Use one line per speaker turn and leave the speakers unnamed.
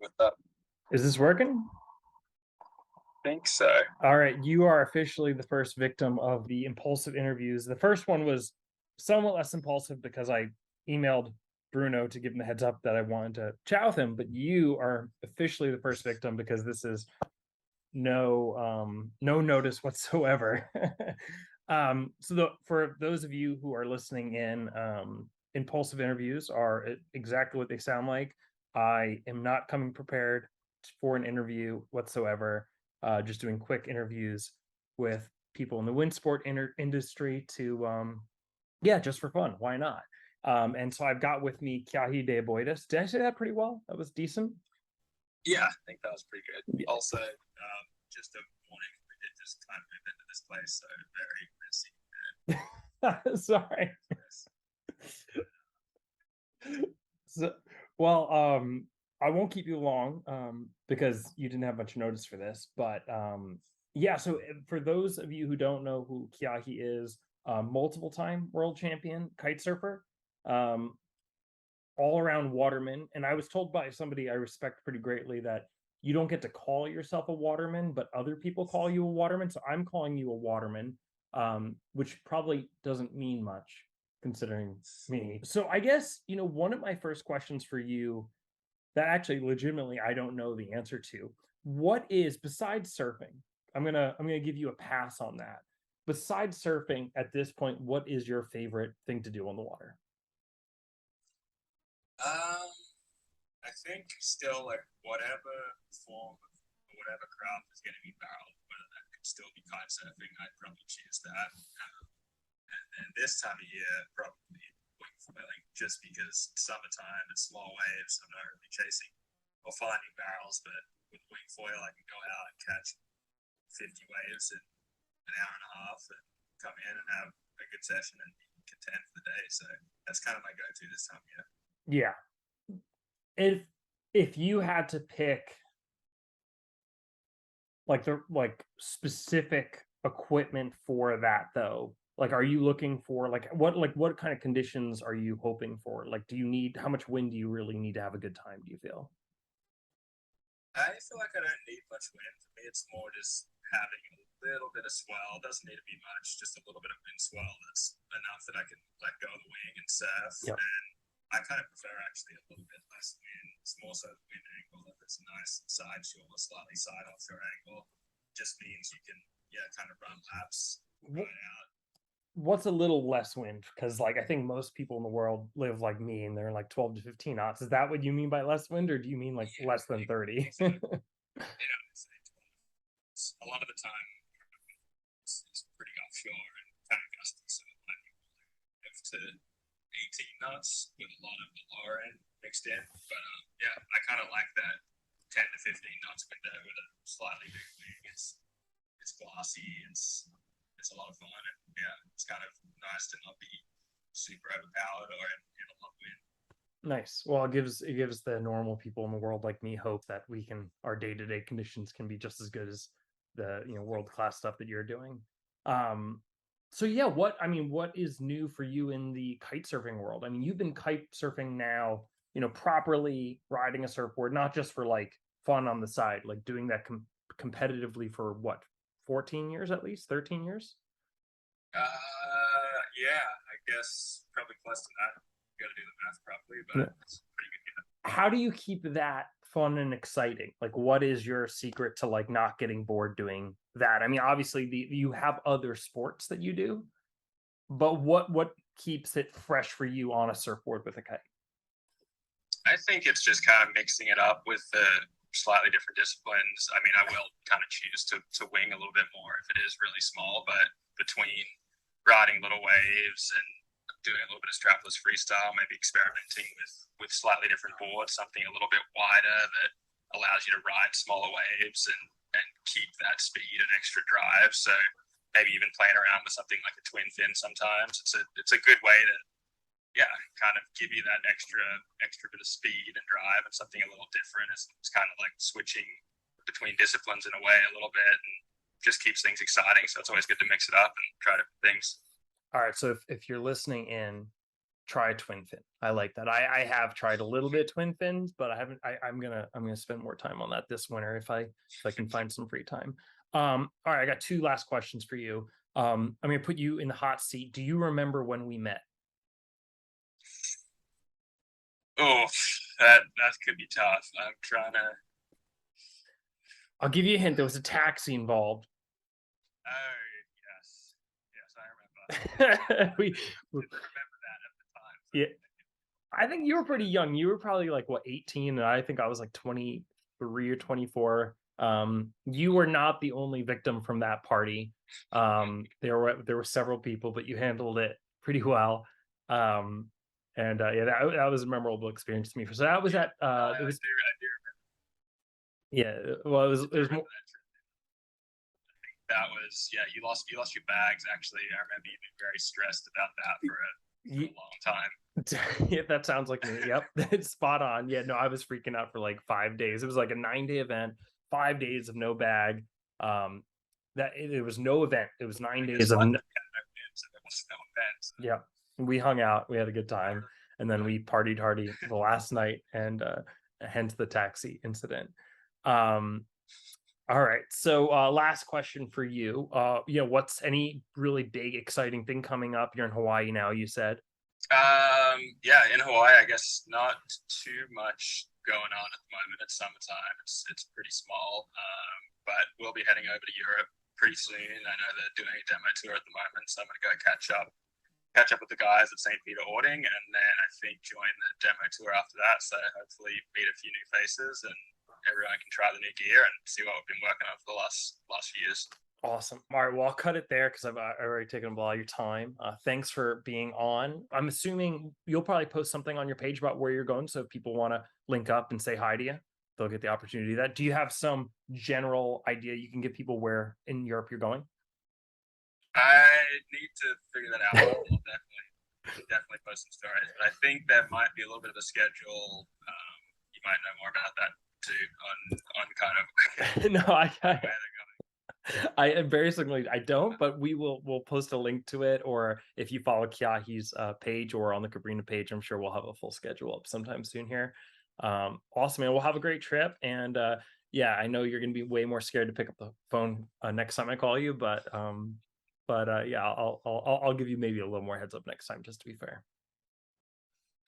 What's up?
Is this working?
Think so.
All right, you are officially the first victim of the impulsive interviews. The first one was somewhat less impulsive because I emailed Bruno to give him the heads up that I wanted to chat with him, but you are officially the first victim because this is no notice whatsoever. For those of you who are listening in, impulsive interviews are exactly what they sound like. I am not coming prepared for an interview whatsoever. Just doing quick interviews with people in the wind sport industry to yeah, just for fun. Why not? And so I've got with me Keahi De Aboitiz. Did I say that pretty well? That was decent.
Yeah, I think that was pretty good. Also, just a warning, we did just kind of move into this place, so very messy.
Sorry.
Yes.
So, well, I won't keep you long because you didn't have much notice for this. But yeah, so for those of you who don't know who Keahi is, multiple time world champion kite surfer, um, all around waterman. And I was told by somebody I respect pretty greatly that you don't get to call yourself a waterman, but other people call you a waterman. So I'm calling you a waterman, which probably doesn't mean much considering me. So I guess, one of my first questions for you that actually legitimately I don't know the answer to. What is besides surfing? I'm gonna give you a pass on that. Besides surfing at this point, what is your favorite thing to do on the water?
Um, I think still like whatever form of whatever craft is going to be barreled, whether that could still be kite surfing, I'd probably choose that. And this time of year, probably wing foiling, just because summertime and small waves, I'm not really chasing or finding barrels, but with wing foil, I can go out and catch 50 waves in an hour and a half and come in and have a good session and be content for the day. So that's kind of my go-to this time of year.
Yeah. If you had to pick like specific equipment for that though, like are you looking for what kind of conditions are you hoping for? Like do you need how much wind do you really need to have a good time, do you feel?
I feel like I don't need much wind. For me, it's more just having a little bit of swell. It doesn't need to be much, just a little bit of wind swell. That's enough that I can let go of the wing and surf.
Yep.
And I kind of prefer actually a little bit less wind. It's more so the wind angle. If it's a nice side shore, slightly side offshore angle, just means you can, yeah, kind of run laps, run out.
What's a little less wind? Because like I think most people in the world live like me and they're like 12 to 15 knots. Is that what you mean by less wind, or do you mean like
Yeah,
less than 30?
a lot of the time it's pretty offshore and kind of gusty, so it might be up to 18 knots with a lot of the lower end mixed in. But yeah, I kind of like that 10 to 15 knots window with a slightly big wing. It's glossy. It's a lot of fun. And yeah, it's kind of nice to not be super overpowered or in a lot of wind.
Nice. Well, it gives the normal people in the world like me hope that we can our day-to-day conditions can be just as good as the world-class stuff that you're doing. So yeah, what is new for you in the kite surfing world? I mean, you've been kite surfing now, properly riding a surfboard, not just for like fun on the side, like doing that competitively for what, 14 years at least, 13 years?
Yeah, I guess probably close to that. You got to do the math properly, but it's pretty good.
How do you keep that fun and exciting? Like, what is your secret to like not getting bored doing that? I mean, obviously, you have other sports that you do, but what keeps it fresh for you on a surfboard with a kite?
I think it's just kind of mixing it up with the slightly different disciplines. I mean, I will kind of choose to wing a little bit more if it is really small, but between riding little waves and doing a little bit of strapless freestyle, maybe experimenting with slightly different boards, something a little bit wider that allows you to ride smaller waves and keep that speed and extra drive. So maybe even playing around with something like a twin fin sometimes. It's a good way to, yeah, kind of give you that extra bit of speed and drive and something a little different. It's kind of like switching between disciplines in a way a little bit and just keeps things exciting. So it's always good to mix it up and try different things.
All right, so if you're listening in, try a twin fin. I like that. I have tried a little bit twin fins, but I haven't. I'm gonna spend more time on that this winter if I can find some free time. All right, I got two last questions for you. I'm gonna put you in the hot seat. Do you remember when we met?
Oh, that could be tough. I'm trying to.
I'll give you a hint. There was a taxi involved.
Oh yes, yes, I remember.
we,
Didn't remember that at the time. So
yeah, I think you were pretty young. You were probably like what 18, and I think I was like 23 or 24. You were not the only victim from that party. There were several people, but you handled it pretty well. Um, and yeah, that was a memorable experience to me. So that was
yeah,
at it was
I do
yeah. Well, it was more.
remember that trip. That was yeah. You lost your bags. Actually, I remember you being very stressed about that for a long time.
Yeah, that sounds like me. Yep, it's spot on. Yeah, no, I was freaking out for like 5 days. It was like a 9-day event, 5 days of no bag. It was no event. It was 9 days of
There was no events.
yeah. We hung out. We had a good time, and then we partied hardy the last night, and hence the taxi incident. Um, all right. So last question for you. What's any really big, exciting thing coming up? You're in Hawaii now, you said.
Yeah, in Hawaii, I guess not too much going on at the moment. It's summertime. It's pretty small, but we'll be heading over to Europe pretty soon. I know they're doing a demo tour at the moment, so I'm gonna go catch up with the guys at St. Peter Ording, and then I think join the demo tour after that. So hopefully meet a few new faces, and everyone can try the new gear and see what we've been working on for the last few years.
Awesome. All right. Well, I'll cut it there because I've already taken up a lot of your time. Thanks for being on. I'm assuming you'll probably post something on your page about where you're going. So if people want to link up and say hi to you, they'll get the opportunity to do that. Do you have some general idea you can give people where in Europe you're going?
I need to figure that out. I'll definitely post some stories, but I think there might be a little bit of a schedule. You might know more about that too on kind of
No,
where they're going.
I embarrassingly I don't, but we'll post a link to it, or if you follow Keahi's page or on the Cabrina page, I'm sure we'll have a full schedule up sometime soon here. Awesome, man. We'll have a great trip, and yeah, I know you're gonna be way more scared to pick up the phone next time I call you, but yeah, I'll give you maybe a little more heads up next time, just to be fair.